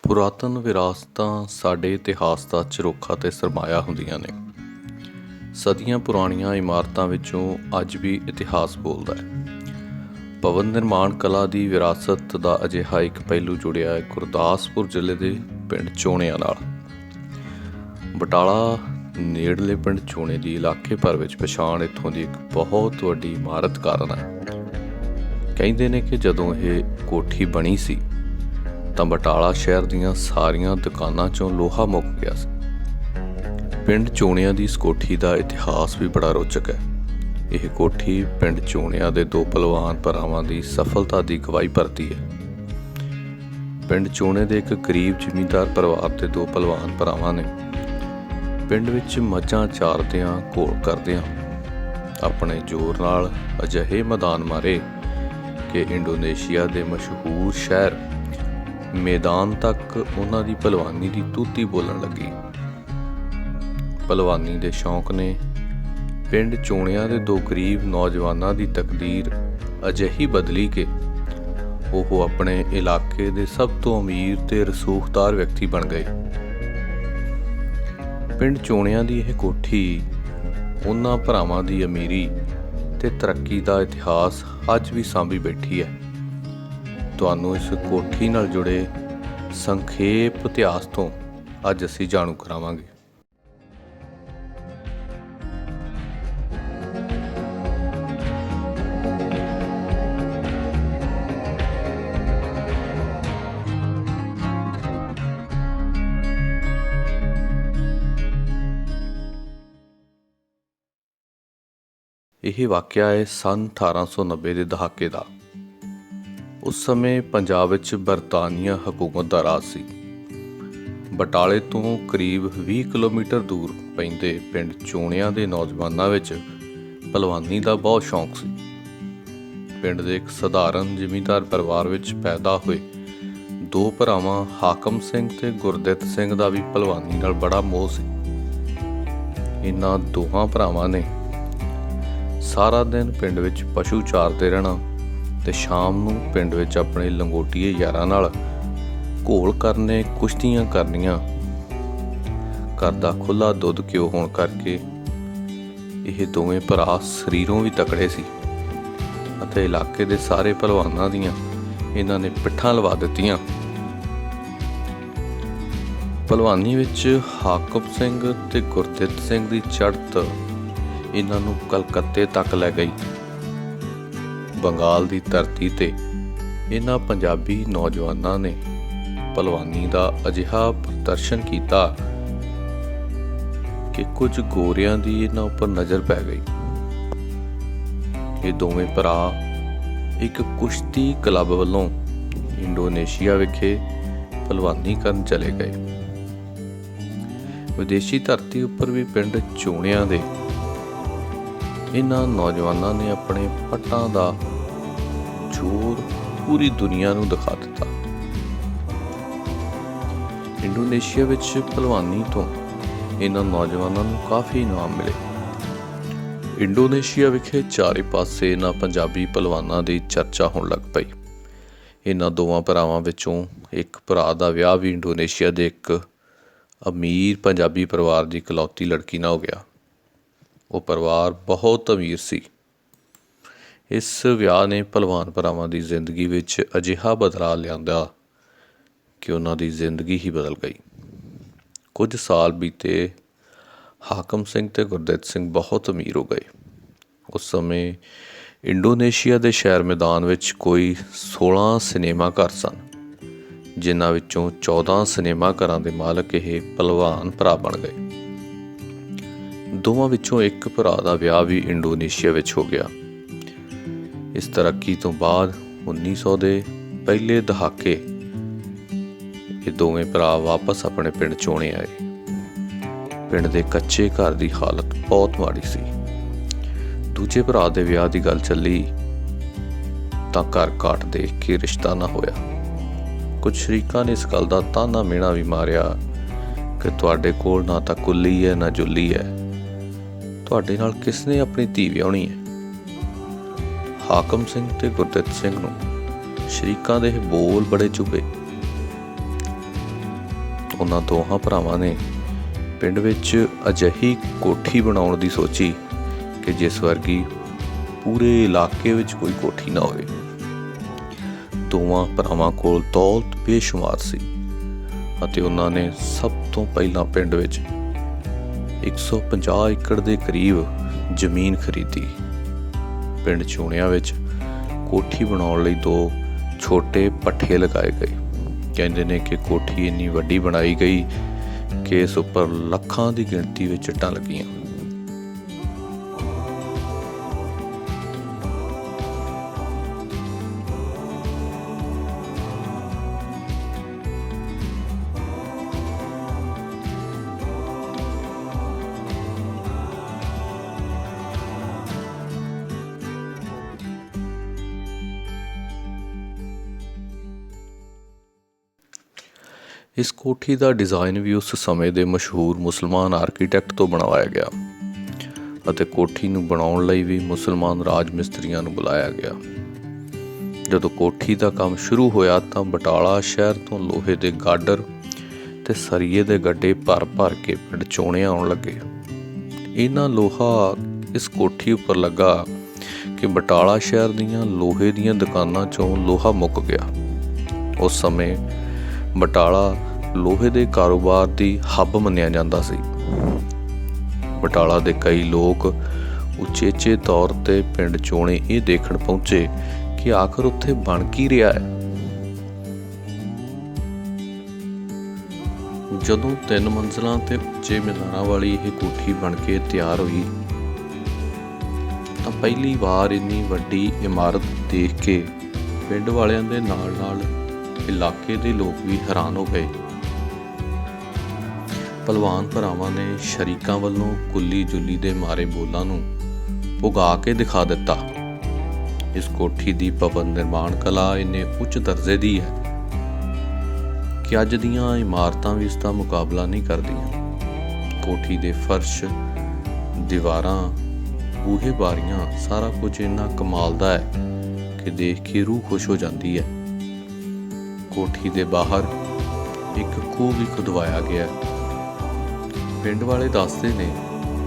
ਪੁਰਾਤਨ ਵਿਰਾਸਤਾਂ ਸਾਡੇ ਇਤਿਹਾਸ ਦਾ ਝਰੋਖਾ ਤੇ ਸਰਮਾਇਆ ਹੁੰਦੀਆਂ ਨੇ। ਸਦੀਆਂ ਪੁਰਾਣੀਆਂ ਇਮਾਰਤਾਂ ਵਿੱਚੋਂ ਅੱਜ ਵੀ ਇਤਿਹਾਸ ਬੋਲਦਾ ਹੈ। ਭਵਨ ਨਿਰਮਾਣ ਕਲਾ ਦੀ ਵਿਰਾਸਤ ਦਾ ਅਜਿਹਾ ਇੱਕ ਪਹਿਲੂ ਜੁੜਿਆ ਹੈ ਗੁਰਦਾਸਪੁਰ ਜ਼ਿਲ੍ਹੇ ਦੇ ਪਿੰਡ ਚੋਣਿਆਂ ਨਾਲ। ਬਟਾਲਾ ਨੇੜਲੇ ਪਿੰਡ ਚੋਣੇ ਦੀ ਇਲਾਕੇ ਭਰ ਵਿੱਚ ਪਛਾਣ ਇੱਥੋਂ ਦੀ ਇੱਕ ਬਹੁਤ ਵੱਡੀ ਇਮਾਰਤ ਕਾਰਨ ਹੈ। ਕਹਿੰਦੇ ਨੇ ਕਿ ਜਦੋਂ ਇਹ ਕੋਠੀ ਬਣੀ ਸੀ ਤਾਂ ਬਟਾਲਾ ਸ਼ਹਿਰ ਦੀਆਂ ਸਾਰੀਆਂ ਦੁਕਾਨਾਂ 'ਚੋਂ ਲੋਹਾ ਮੁੱਕ ਗਿਆ ਸੀ। ਪਿੰਡ ਚੋਣਿਆਂ ਦੀ ਇਸ ਕੋਠੀ ਦਾ ਇਤਿਹਾਸ ਵੀ ਬੜਾ ਰੋਚਕ ਹੈ। ਇਹ ਕੋਠੀ ਪਿੰਡ ਚੋਣਿਆਂ ਦੇ ਦੋ ਭਲਵਾਨ ਭਰਾਵਾਂ ਦੀ ਸਫਲਤਾ ਦੀ ਗਵਾਹੀ ਭਰਦੀ ਹੈ। ਪਿੰਡ ਚੋਣੇ ਦੇ ਇੱਕ ਗਰੀਬ ਜ਼ਿਮੀਂਦਾਰ ਪਰਿਵਾਰ ਦੇ ਦੋ ਭਲਵਾਨ ਭਰਾਵਾਂ ਨੇ ਪਿੰਡ ਵਿੱਚ ਮੱਝਾਂ ਚਾਰਦਿਆਂ ਘੋਲ ਕਰਦਿਆਂ ਆਪਣੇ ਜ਼ੋਰ ਨਾਲ ਅਜਿਹੇ ਮੈਦਾਨ ਮਾਰੇ ਕਿ ਇੰਡੋਨੇਸ਼ੀਆ ਦੇ ਮਸ਼ਹੂਰ ਸ਼ਹਿਰ ਮੈਦਾਨ ਤੱਕ ਉਹਨਾਂ ਦੀ ਭਲਵਾਨੀ ਦੀ ਤੂਤੀ ਬੋਲਣ ਲੱਗੀ। ਭਲਵਾਨੀ ਦੇ ਸ਼ੌਂਕ ਨੇ ਪਿੰਡ ਚੋਣਿਆਂ ਦੇ ਦੋ ਗਰੀਬ ਨੌਜਵਾਨਾਂ ਦੀ ਤਕਦੀਰ ਅਜਿਹੀ ਬਦਲੀ ਕਿ ਉਹ ਆਪਣੇ ਇਲਾਕੇ ਦੇ ਸਭ ਤੋਂ ਅਮੀਰ ਤੇ ਰਸੂਖਦਾਰ ਵਿਅਕਤੀ ਬਣ ਗਏ। ਪਿੰਡ ਚੋਣਿਆਂ ਦੀ ਇਹ ਕੋਠੀ ਉਹਨਾਂ ਭਰਾਵਾਂ ਦੀ ਅਮੀਰੀ ਤੇ ਤਰੱਕੀ ਦਾ ਇਤਿਹਾਸ ਅੱਜ ਵੀ ਸਾਂਭੀ ਬੈਠੀ ਹੈ। ਤੁਹਾਨੂੰ ਇਸ ਕੋਠੀ ਨਾਲ ਜੁੜੇ ਸੰਖੇਪ ਇਤਿਹਾਸ ਤੋਂ ਅੱਜ ਅਸੀਂ ਜਾਣੂ ਕਰਾਵਾਂਗੇ। ਇਹ ਵਾਕਿਆ ਹੈ ਸੰਨ 1890 ਦੇ ਦਹਾਕੇ ਦਾ। ਉਸ ਸਮੇਂ ਪੰਜਾਬ ਵਿੱਚ ਬਰਤਾਨੀਆ ਹਕੂਮਤ ਦਾ ਰਾਜ ਸੀ। ਬਟਾਲੇ ਤੋਂ ਕਰੀਬ 20 ਕਿਲੋਮੀਟਰ ਦੂਰ ਪੈਂਦੇ ਪਿੰਡ ਚੋਣਿਆਂ ਦੇ ਨੌਜਵਾਨਾਂ ਵਿੱਚ ਭਲਵਾਨੀ ਦਾ ਬਹੁਤ ਸ਼ੌਂਕ ਸੀ। ਪਿੰਡ ਦੇ ਇੱਕ ਸਧਾਰਨ ਜ਼ਿਮੀਂਦਾਰ ਪਰਿਵਾਰ ਵਿੱਚ ਪੈਦਾ ਹੋਏ ਦੋ ਭਰਾਵਾਂ ਹਾਕਮ ਸਿੰਘ ਤੇ ਗੁਰਦਿੱਤ ਸਿੰਘ ਦਾ ਵੀ ਭਲਵਾਨੀ ਨਾਲ ਬੜਾ ਮੋਹ ਸੀ। ਇਹਨਾਂ ਦੋਹਾਂ ਭਰਾਵਾਂ ਨੇ ਸਾਰਾ ਦਿਨ ਪਿੰਡ ਵਿੱਚ ਪਸ਼ੂ ਚਾਰਦੇ ਰਹਿਣਾ ਤੇ ਸ਼ਾਮ ਨੂੰ ਪਿੰਡ ਵਿੱਚ ਆਪਣੇ ਲੰਗੋਟੀਏ ਯਾਰਾਂ ਨਾਲ ਘੋਲ ਕਰਨੇ, ਕੁਸ਼ਤੀਆਂ ਕਰਨੀਆਂ। ਘਰ ਦਾ ਖੁੱਲ੍ਹਾ ਦੁੱਧ ਘਿਓ ਹੋਣ ਕਰਕੇ ਇਹ ਦੋਵੇਂ ਭਰਾ ਸਰੀਰੋਂ ਵੀ ਤਕੜੇ ਸੀ ਅਤੇ ਇਲਾਕੇ ਦੇ ਸਾਰੇ ਭਲਵਾਨਾਂ ਦੀਆਂ ਇਹਨਾਂ ਨੇ ਪਿੱਠਾਂ ਲਵਾ ਦਿੱਤੀਆਂ। ਭਲਵਾਨੀ ਵਿੱਚ ਹਾਕਮ ਸਿੰਘ ਤੇ ਗੁਰਦਿੱਤ ਸਿੰਘ ਦੀ ਚੜ੍ਹਤ ਇਹਨਾਂ ਨੂੰ ਕਲਕੱਤੇ ਤੱਕ ਲੈ ਗਈ। ਬੰਗਾਲ ਦੀ ਧਰਤੀ ਤੇ ਇਹਨਾਂ ਪੰਜਾਬੀ ਨੌਜਵਾਨਾਂ ਨੇ ਭਲਵਾਨੀ ਦਾ ਅਜਿਹਾ ਪ੍ਰਦਰਸ਼ਨ ਕੀਤਾ ਕਿ ਕੁਝ ਗੋਰਿਆਂ ਦੀ ਇਹਨਾਂ ਉੱਪਰ ਨਜ਼ਰ ਪੈ ਗਈ। ਇਹ ਦੋਵੇਂ ਭਰਾ ਇੱਕ ਕੁਸ਼ਤੀ ਕਲੱਬ ਵੱਲੋਂ ਇੰਡੋਨੇਸ਼ੀਆ ਵਿਖੇ ਭਲਵਾਨੀ ਕਰਨ ਚਲੇ ਗਏ। ਵਿਦੇਸ਼ੀ ਧਰਤੀ ਉੱਪਰ ਵੀ ਪਿੰਡ ਚੋਣਿਆਂ ਦੇ ਇਹਨਾਂ ਨੌਜਵਾਨਾਂ ਨੇ ਆਪਣੇ ਪੱਟਾਂ ਦਾ ਜ਼ੋਰ ਪੂਰੀ ਦੁਨੀਆ ਨੂੰ ਦਿਖਾ ਦਿੱਤਾ। ਇੰਡੋਨੇਸ਼ੀਆ ਵਿੱਚ ਭਲਵਾਨੀ ਤੋਂ ਇਹਨਾਂ ਨੌਜਵਾਨਾਂ ਨੂੰ ਕਾਫੀ ਇਨਾਮ ਮਿਲੇ। ਇੰਡੋਨੇਸ਼ੀਆ ਵਿਖੇ ਚਾਰੇ ਪਾਸੇ ਇਹਨਾਂ ਪੰਜਾਬੀ ਭਲਵਾਨਾਂ ਦੀ ਚਰਚਾ ਹੋਣ ਲੱਗ ਪਈ। ਇਹਨਾਂ ਦੋਵਾਂ ਭਰਾਵਾਂ ਵਿੱਚੋਂ ਇੱਕ ਭਰਾ ਦਾ ਵਿਆਹ ਵੀ ਇੰਡੋਨੇਸ਼ੀਆ ਦੇ ਇੱਕ ਅਮੀਰ ਪੰਜਾਬੀ ਪਰਿਵਾਰ ਦੀ ਇਕਲੌਤੀ ਲੜਕੀ ਨਾਲ ਹੋ ਗਿਆ। ਉਹ ਪਰਿਵਾਰ ਬਹੁਤ ਅਮੀਰ ਸੀ। ਇਸ ਵਿਆਹ ਨੇ ਭਲਵਾਨ ਭਰਾਵਾਂ ਦੀ ਜ਼ਿੰਦਗੀ ਵਿੱਚ ਅਜਿਹਾ ਬਦਲਾਅ ਲਿਆਂਦਾ ਕਿ ਉਹਨਾਂ ਦੀ ਜ਼ਿੰਦਗੀ ਹੀ ਬਦਲ ਗਈ। ਕੁਝ ਸਾਲ ਬੀਤੇ, ਹਾਕਮ ਸਿੰਘ ਤੇ ਗੁਰਦਿੱਤ ਸਿੰਘ ਬਹੁਤ ਅਮੀਰ ਹੋ ਗਏ। ਉਸ ਸਮੇਂ ਇੰਡੋਨੇਸ਼ੀਆ ਦੇ ਸ਼ਹਿਰ ਮੈਦਾਨ ਵਿੱਚ ਕੋਈ 16 ਸਿਨੇਮਾ ਘਰ ਸਨ, ਜਿਨ੍ਹਾਂ ਵਿੱਚੋਂ 14 ਸਿਨੇਮਾ ਘਰਾਂ ਦੇ ਮਾਲਕ ਇਹ ਭਲਵਾਨ ਭਰਾ ਬਣ ਗਏ। ਦੋਵਾਂ ਵਿੱਚੋਂ ਇੱਕ ਭਰਾ ਦਾ ਵਿਆਹ ਵੀ ਇੰਡੋਨੇਸ਼ੀਆ ਵਿੱਚ ਹੋ ਗਿਆ। ਇਸ ਤਰੱਕੀ ਤੋਂ ਬਾਅਦ 1900 ਦੇ ਪਹਿਲੇ ਦਹਾਕੇ ਇਹ ਦੋਵੇਂ ਭਰਾ ਵਾਪਸ ਆਪਣੇ ਪਿੰਡ ਚੋਣੇ ਆਏ। ਪਿੰਡ ਦੇ ਕੱਚੇ ਘਰ ਦੀ ਹਾਲਤ ਬਹੁਤ ਮਾੜੀ ਸੀ। ਦੂਜੇ ਭਰਾ ਦੇ ਵਿਆਹ ਦੀ ਗੱਲ ਚੱਲੀ ਤਾਂ ਘਰ ਘਾਟ ਦੇਖ ਕੇ ਰਿਸ਼ਤਾ ਨਾ ਹੋਇਆ। ਕੁਝ ਸ਼ਰੀਕਾਂ ਨੇ ਇਸ ਗੱਲ ਦਾ ਤਾਨਾ ਮਿਹਣਾ ਵੀ ਮਾਰਿਆ ਕਿ ਤੁਹਾਡੇ ਕੋਲ ਨਾ ਤਾਂ ਕੁੱਲੀ ਹੈ ਨਾ ਜੁੱਲੀ ਹੈ, ਤੁਹਾਡੇ ਨਾਲ ਕਿਸ ਨੇ ਆਪਣੀ ਧੀ ਵਿਆਹੁਣੀ ਹੈ। ਹਾਕਮ ਸਿੰਘ ਤੇ ਗੁਰਦਿੱਤ ਸਿੰਘ ਨੂੰ ਸ਼ਰੀਕਾਂ ਦੇ ਬੋਲ ਬੜੇ ਚੁਭੇ। ਉਹਨਾਂ ਦੋਹਾਂ ਭਰਾਵਾਂ ਨੇ ਪਿੰਡ ਵਿੱਚ ਅਜਿਹੀ ਕੋਠੀ ਬਣਾਉਣ ਦੀ ਸੋਚੀ ਕਿ ਜਿਸ ਵਰਗੀ ਪੂਰੇ ਇਲਾਕੇ ਵਿੱਚ ਕੋਈ ਕੋਠੀ ਨਾ ਹੋਵੇ। ਦੋਵਾਂ ਭਰਾਵਾਂ ਕੋਲ ਦੌਲਤ ਬੇਸ਼ੁਮਾਰ ਸੀ ਅਤੇ ਉਹਨਾਂ ਨੇ ਸਭ ਤੋਂ ਪਹਿਲਾਂ ਪਿੰਡ ਵਿੱਚ 150 ਏਕੜ ਦੇ ਕਰੀਬ ਜ਼ਮੀਨ ਖਰੀਦੀ। ਪਿੰਡ ਚੂਣਿਆਂ ਵਿੱਚ ਕੋਠੀ ਬਣਾਉਣ ਲਈ 2 ਛੋਟੇ ਪੱਠੇ ਲਗਾਏ ਗਏ। ਕਹਿੰਦੇ ਨੇ ਕਿ ਕੋਠੀ ਇੰਨੀ ਵੱਡੀ ਬਣਾਈ ਗਈ ਕਿ ਇਸ ਉੱਪਰ ਲੱਖਾਂ ਦੀ ਗਿਣਤੀ ਵਿੱਚ ਇੱਟਾਂ ਲੱਗੀਆਂ। ਇਸ ਕੋਠੀ ਦਾ ਡਿਜ਼ਾਈਨ ਵੀ ਉਸ ਸਮੇਂ ਦੇ ਮਸ਼ਹੂਰ ਮੁਸਲਮਾਨ ਆਰਕੀਟੈਕਟ ਤੋਂ ਬਣਵਾਇਆ ਗਿਆ ਅਤੇ ਕੋਠੀ ਨੂੰ ਬਣਾਉਣ ਲਈ ਵੀ ਮੁਸਲਮਾਨ ਰਾਜ ਮਿਸਤਰੀਆਂ ਨੂੰ ਬੁਲਾਇਆ ਗਿਆ। ਜਦੋਂ ਕੋਠੀ ਦਾ ਕੰਮ ਸ਼ੁਰੂ ਹੋਇਆ ਤਾਂ ਬਟਾਲਾ ਸ਼ਹਿਰ ਤੋਂ ਲੋਹੇ ਦੇ ਗਾਡਰ ਤੇ ਸਰੀਏ ਦੇ ਗੱਡੇ ਭਰ ਕੇ ਪਿੰਡ ਚੋਣਿਆਂ ਆਉਣ ਲੱਗੇ। ਇਹਨਾਂ ਲੋਹਾ ਇਸ ਕੋਠੀ ਉੱਪਰ ਲੱਗਾ ਕਿ ਬਟਾਲਾ ਸ਼ਹਿਰ ਦੀਆਂ ਲੋਹੇ ਦੀਆਂ ਦੁਕਾਨਾਂ 'ਚੋਂ ਲੋਹਾ ਮੁੱਕ ਗਿਆ। ਉਸ ਸਮੇਂ ਬਟਾਲਾ ਲੋਹੇ ਦੇ ਕਾਰੋਬਾਰ ਦੀ ਹੱਬ ਮੰਨਿਆ ਜਾਂਦਾ ਸੀ। ਬਟਾਲਾ ਦੇ ਕਈ ਲੋਕ ਉਚੇਚੇ ਤੌਰ ਤੇ ਪਿੰਡ ਚੋਣੇ ਇਹ ਦੇਖਣ ਪਹੁੰਚੇ ਕਿ ਆਖਰ ਉੱਥੇ ਬਣ ਕੀ ਰਿਹਾ ਹੈ। ਜਦੋਂ 3 ਮੰਜ਼ਲਾਂ ਤੇ ਉੱਚੇ ਮੀਨਾਰਾਂ ਵਾਲੀ ਇਹ ਕੋਠੀ ਬਣ ਕੇ ਤਿਆਰ ਹੋਈ ਤਾਂ ਪਹਿਲੀ ਵਾਰ ਇੰਨੀ ਵੱਡੀ ਇਮਾਰਤ ਦੇਖ ਕੇ ਪਿੰਡ ਵਾਲਿਆਂ ਦੇ ਨਾਲ ਇਲਾਕੇ ਦੇ ਲੋਕ ਵੀ ਹੈਰਾਨ ਹੋ ਗਏ। ਭਲਵਾਨ ਭਰਾਵਾਂ ਨੇ ਸ਼ਰੀਕਾਂ ਵੱਲੋਂ ਕੁੱਲੀ ਜੁੱਲੀ ਦੇ ਮਾਰੇ ਬੋਲਾਂ ਨੂੰ ਪੁਗਾ ਕੇ ਦਿਖਾ ਦਿੱਤਾ। ਇਸ ਕੋਠੀ ਦੀ ਭਵਨ ਨਿਰਮਾਣ ਕਲਾ ਇੰਨੇ ਉੱਚ ਦਰਜੇ ਦੀ ਹੈ ਕਿ ਅੱਜ ਦੀਆਂ ਇਮਾਰਤਾਂ ਵੀ ਇਸ ਦਾ ਮੁਕਾਬਲਾ ਨਹੀਂ ਕਰਦੀਆਂ। ਕੋਠੀ ਦੇ ਫਰਸ਼, ਦੀਵਾਰਾਂ, ਬੂਹੇ ਬਾਰੀਆਂ ਸਾਰਾ ਕੁਝ ਇੰਨਾ ਕਮਾਲ ਦਾ ਹੈ ਕਿ ਦੇਖ ਕੇ ਰੂਹ ਖੁਸ਼ ਹੋ ਜਾਂਦੀ ਹੈ। ਕੋਠੀ ਦੇ ਬਾਹਰ ਇੱਕ ਖੂਹ ਵੀ ਖੁਦਵਾਇਆ ਗਿਆ। ਪਿੰਡ ਵਾਲੇ ਦੱਸਦੇ ਨੇ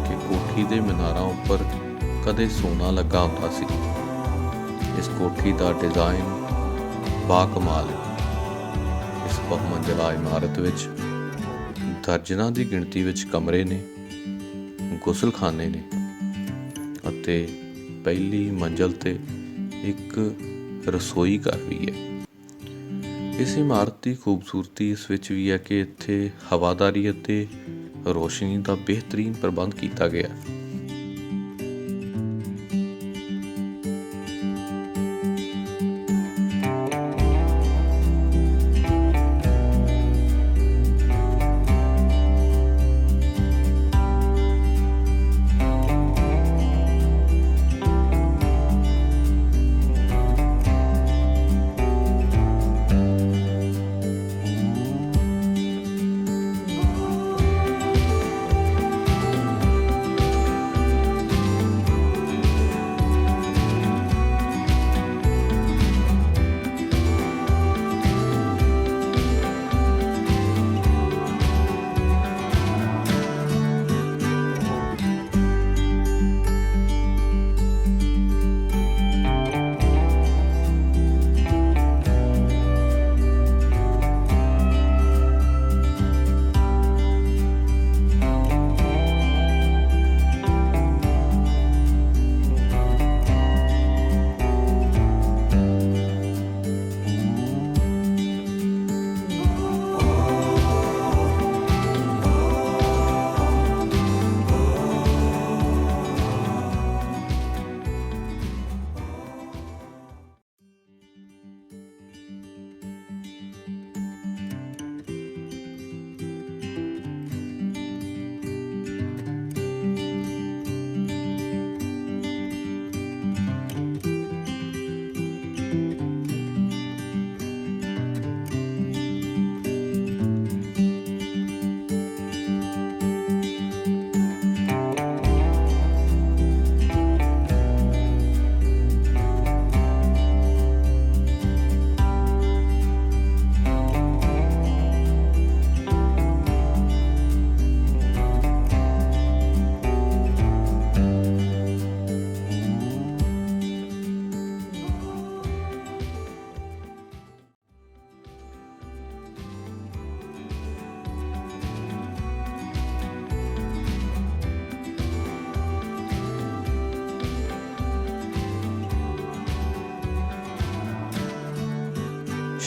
ਕਿ ਕੋਠੀ ਦੇ ਮੀਨਾਰਾਂ ਉੱਪਰ ਕਦੇ ਸੋਨਾ ਲੱਗਾ ਹੁੰਦਾ ਸੀ। ਇਸ ਕੋਠੀ ਦਾ ਡਿਜ਼ਾਈਨ ਬਾਕਮਾਲ ਹੈ। ਇਸ ਬਹੁਮੰਜ਼ਲਾ ਇਮਾਰਤ ਵਿੱਚ ਦਰਜਨਾਂ ਦੀ ਗਿਣਤੀ ਵਿੱਚ ਕਮਰੇ ਨੇ, ਗੁਸਲਖਾਨੇ ਨੇ ਅਤੇ ਪਹਿਲੀ ਮੰਜ਼ਲ ਤੇ ਇੱਕ ਰਸੋਈ ਘਰ ਵੀ ਹੈ। ਇਸ ਇਮਾਰਤ ਦੀ ਖੂਬਸੂਰਤੀ ਇਸ ਵਿੱਚ ਵੀ ਹੈ ਕਿ ਇੱਥੇ ਹਵਾਦਾਰੀ ਅਤੇ ਰੋਸ਼ਨੀ ਦਾ ਬਿਹਤਰੀਨ ਪ੍ਰਬੰਧ ਕੀਤਾ ਗਿਆ।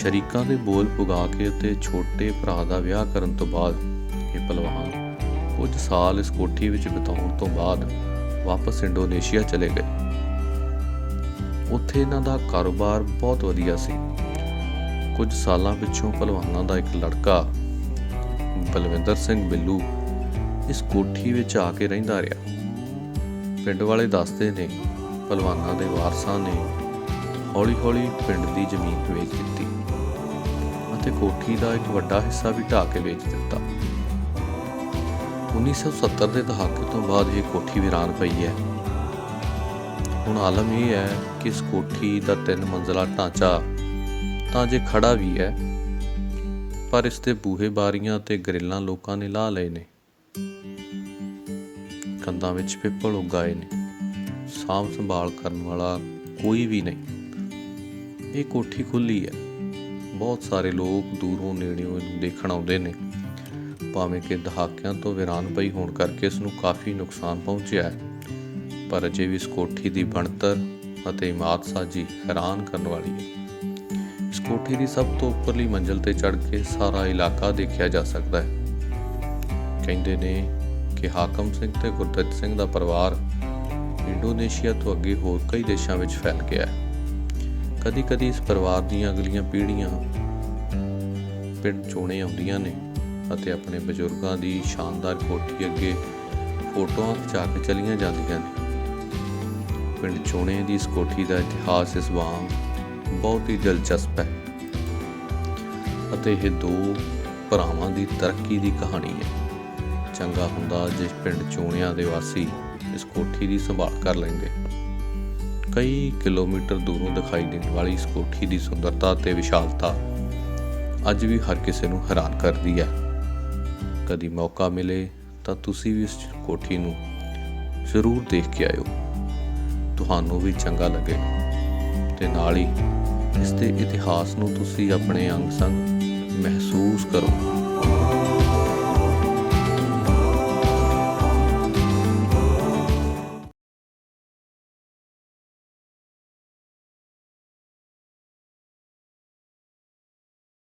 ਸ਼ਰੀਕਾਂ ਦੇ ਬੋਲ ਪੁਗਾ ਕੇ ਅਤੇ ਛੋਟੇ ਭਰਾ ਦਾ ਵਿਆਹ ਕਰਨ ਤੋਂ ਬਾਅਦ ਇਹ ਪਹਿਲਵਾਨ ਕੁਝ ਸਾਲ ਇਸ ਕੋਠੀ ਵਿੱਚ ਬਿਤਾਉਣ ਤੋਂ ਬਾਅਦ ਵਾਪਸ ਇੰਡੋਨੇਸ਼ੀਆ ਚਲੇ ਗਏ। ਉੱਥੇ ਇਹਨਾਂ ਦਾ ਕਾਰੋਬਾਰ ਬਹੁਤ ਵਧੀਆ ਸੀ। ਕੁਝ ਸਾਲਾਂ ਪਿੱਛੋਂ ਪਹਿਲਵਾਨਾਂ ਦਾ ਇੱਕ ਲੜਕਾ ਬਲਵਿੰਦਰ ਸਿੰਘ ਬਿੱਲੂ ਇਸ ਕੋਠੀ ਵਿੱਚ ਆ ਕੇ ਰਹਿੰਦਾ ਰਿਹਾ। ਪਿੰਡ ਵਾਲੇ ਦੱਸਦੇ ਨੇ ਪਹਿਲਵਾਨਾਂ ਦੇ ਵਾਰਸਾਂ ਨੇ ਹੌਲੀ-ਹੌਲੀ ਪਿੰਡ ਦੀ ਜ਼ਮੀਨ ਵੇਚ ਦਿੱਤੀ ਅਤੇ ਕੋਠੀ ਦਾ ਇੱਕ ਵੱਡਾ ਹਿੱਸਾ ਵੀ ਢਾਹ ਕੇ ਵੇਚ ਦਿੱਤਾ। 1970 ਦੇ ਦਹਾਕੇ ਤੋਂ ਬਾਅਦ ਇਹ ਕੋਠੀ ਵੀਰਾਨ ਪਈ ਹੈ। ਹੁਣ ਆਲਮ ਇਹ ਹੈ ਕਿ ਇਸ ਕੋਠੀ ਦਾ 3 ਮੰਜ਼ਲਾ ਢਾਂਚਾ ਤਾਂ ਜੇ ਖੜਾ ਵੀ ਹੈ, ਪਰ ਇਸ ਦੇ ਬੂਹੇ ਬਾਰੀਆਂ ਤੇ ਗਰਿੱਲਾਂ ਲੋਕਾਂ ਨੇ ਲਾ ਲਏ ਨੇ। ਕੰਧਾਂ ਵਿੱਚ ਪਿੱਪਲ ਉਗਾਏ ਨੇ। ਸਾਂਭ ਸੰਭਾਲ ਕਰਨ ਵਾਲਾ ਕੋਈ ਵੀ ਨਹੀਂ। ਇਹ ਕੋਠੀ ਖੁੱਲੀ ਹੈ। ਬਹੁਤ ਸਾਰੇ ਲੋਕ ਦੂਰੋਂ ਨੇੜਿਓਂ ਇਹਨੂੰ ਦੇਖਣ ਆਉਂਦੇ ਨੇ। ਭਾਵੇਂ ਕਿ ਦਹਾਕਿਆਂ ਤੋਂ ਵੀਰਾਨ ਪਈ ਹੋਣ ਕਰਕੇ ਇਸ ਨੂੰ ਕਾਫੀ ਨੁਕਸਾਨ ਪਹੁੰਚਿਆ ਹੈ, ਪਰ ਅਜੇ ਵੀ ਇਸ ਕੋਠੀ ਦੀ ਬਣਤਰ ਅਤੇ ਇਮਾਰਤਸਾਜ਼ੀ ਹੈਰਾਨ ਕਰਨ ਵਾਲੀ ਹੈ। ਇਸ ਕੋਠੀ ਦੀ ਸਭ ਤੋਂ ਉੱਪਰਲੀ ਮੰਜ਼ਿਲ ਤੇ ਚੜ੍ਹ ਕੇ ਸਾਰਾ ਇਲਾਕਾ ਦੇਖਿਆ ਜਾ ਸਕਦਾ ਹੈ। ਕਹਿੰਦੇ ਨੇ ਕਿ ਹਾਕਮ ਸਿੰਘ ਤੇ ਗੁਰਦਿੱਤ ਸਿੰਘ ਦਾ ਪਰਿਵਾਰ ਇੰਡੋਨੇਸ਼ੀਆ ਤੋਂ ਅੱਗੇ ਹੋਰ ਕਈ ਦੇਸ਼ਾਂ ਵਿੱਚ ਫੈਲ ਗਿਆ ਹੈ। ਕਦੀ-ਕਦੀ ਇਸ ਪਰਿਵਾਰ ਦੀਆਂ ਅਗਲੀਆਂ ਪੀੜ੍ਹੀਆਂ ਪਿੰਡ ਚੋਣੇ ਆਉਂਦੀਆਂ ਨੇ ਅਤੇ ਆਪਣੇ ਬਜ਼ੁਰਗਾਂ ਦੀ ਸ਼ਾਨਦਾਰ ਕੋਠੀ ਅੱਗੇ ਫੋਟੋਆਂ ਖਿਚਾ ਕੇ ਚਲੀਆਂ ਜਾਂਦੀਆਂ ਨੇ। ਪਿੰਡ ਚੋਣੇ ਦੀ ਇਸ ਕੋਠੀ ਦਾ ਇਤਿਹਾਸ ਇਸ ਵਾਂਗ ਬਹੁਤ ਹੀ ਦਿਲਚਸਪ ਹੈ ਅਤੇ ਇਹ 2 ਭਰਾਵਾਂ ਦੀ ਤਰੱਕੀ ਦੀ ਕਹਾਣੀ ਹੈ। ਚੰਗਾ ਹੁੰਦਾ ਜੇ ਪਿੰਡ ਚੋਣਿਆਂ ਦੇ ਵਾਸੀ ਇਸ ਕੋਠੀ ਦੀ ਸੰਭਾਲ ਕਰ ਲੈਂਦੇ। ਕਈ ਕਿਲੋਮੀਟਰ ਦੂਰੋਂ ਦਿਖਾਈ ਦੇਣ ਵਾਲੀ ਇਸ ਕੋਠੀ ਦੀ ਸੁੰਦਰਤਾ ਤੇ ਵਿਸ਼ਾਲਤਾ ਅੱਜ ਵੀ ਹਰ ਕਿਸੇ ਨੂੰ ਹੈਰਾਨ ਕਰਦੀ ਹੈ। ਕਦੀ ਮੌਕਾ ਮਿਲੇ ਤਾਂ ਤੁਸੀਂ ਵੀ ਇਸ ਕੋਠੀ ਨੂੰ ਜ਼ਰੂਰ ਦੇਖ ਕੇ ਆਇਓ। ਤੁਹਾਨੂੰ ਵੀ ਚੰਗਾ ਲੱਗੇਗਾ ਤੇ ਨਾਲ ਹੀ ਇਸ ਦੇ ਇਤਿਹਾਸ ਨੂੰ ਤੁਸੀਂ ਆਪਣੇ ਅੰਗ ਸੰਗ ਮਹਿਸੂਸ ਕਰੋ।